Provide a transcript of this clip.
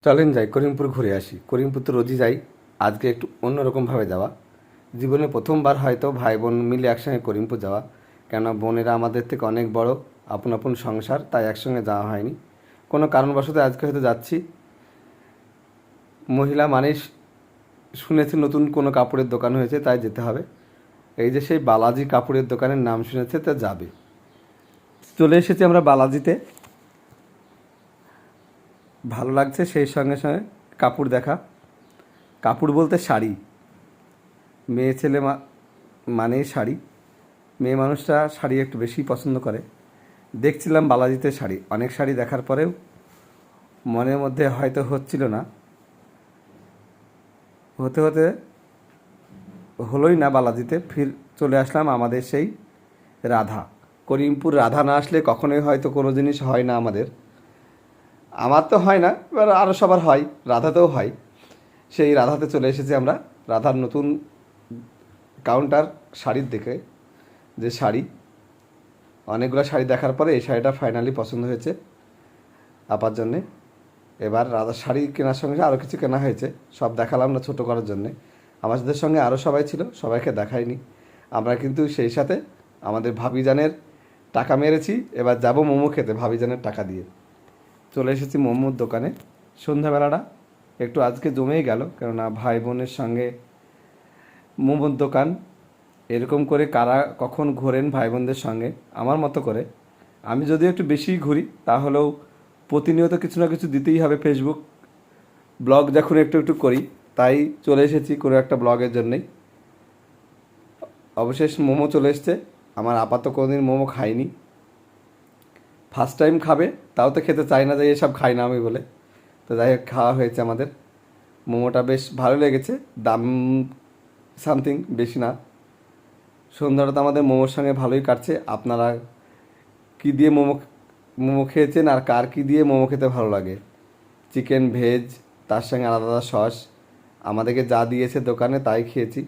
চলেন যাই করিমপুর ঘুরে আসি। করিমপুর তো রোজই যাই, আজকে একটু অন্যরকমভাবে যাওয়া। জীবনে প্রথমবার হয়তো ভাই বোন মিলে একসঙ্গে করিমপুর যাওয়া। কেননা বোনেরা আমাদের থেকে অনেক বড়, আপন আপন সংসার, তাই একসঙ্গে যাওয়া হয়নি। কোনো কারণবশত আজকে হয়তো যাচ্ছি। মহিলা মানেই শুনেছি নতুন কোনো কাপড়ের দোকান হয়েছে, তাই যেতে হবে। এই যে সেই বালাজি কাপড়ের দোকানের নাম শুনেছে, তা যাবে। চলে এসেছি আমরা বালাজিতে। ভালো লাগছে, সেই সঙ্গে সঙ্গে কাপড় দেখা। কাপড় বলতে শাড়ি। মেয়ে ছেলে মানেই শাড়ি। মেয়ে মানুষটা শাড়ি একটু বেশি পছন্দ করে। দেখছিলাম বালাজিতে শাড়ি, অনেক শাড়ি দেখার পরেও মনের মধ্যে হয়তো হচ্ছিল না, হতে হতে হলোই না বালাজিতে। ফির চলে আসলাম আমাদের সেই রাধা। করিমপুর রাধা না আসলে কখনোই হয়তো কোনো জিনিস হয় না আমাদের। আমার তো হয় না, এবার আরও সবার হয়, রাধাতেও হয়। সেই রাধাতে চলে এসেছি আমরা। রাধার নতুন কাউন্টার শাড়ির দিকে, যে শাড়ি, অনেকগুলো শাড়ি দেখার পরে এই শাড়িটা ফাইনালি পছন্দ হয়েছে আপার জন্যে। এবার রাধার শাড়ি কেনার সঙ্গে আরও কিছু কেনা হয়েছে, সব দেখালাম না ছোটো করার জন্যে। আমাদের সঙ্গে আরও সবাই ছিল, সবাইকে দেখাইনি। আমরা কিন্তু সেই সাথে আমাদের ভাবিজানের টাকা মেরেছি। এবার যাব মোমো খেতে ভাবিজানের টাকা দিয়ে। চলে এসেছি মোমোর দোকানে। সন্ধ্যাবেলাটা একটু আজকে জমেই গেল, কেননা ভাই বোনের সঙ্গে মোমোর দোকান। এরকম করে কারা কখন ঘোরেন ভাই বোনদের সঙ্গে আমার মতো করে? আমি যদিও একটু বেশি ঘুরি, তাহলেও প্রতিনিয়ত কিছু না কিছু দিতেই হবে। ফেসবুক ব্লগ যখন একটু একটু করি, তাই চলে এসেছি কোনো একটা ব্লগের জন্যেই। অবশেষ মোমো চলে এসছে। আমার আপাতত কোনোদিন মোমো খাইনি, ফার্স্ট টাইম খাবে। তাও তো খেতে চাই না, যে এসব খাই না আমি বলে। তো যাই হোক, খাওয়া হয়েছে আমাদের। মোমোটা বেশ ভালো লেগেছে, দাম সামথিং বেশি না। সন্ধ্যাটা তো আমাদের মোমোর সঙ্গে ভালোই কাটছে। আপনারা কী দিয়ে মোমো মোমো খেয়েছেন, আর কার কী দিয়ে মোমো খেতে ভালো লাগে? চিকেন, ভেজ, তার সঙ্গে আলাদা আলাদা সস। আমাদেরকে যা দিয়েছে দোকানে তাই খেয়েছি।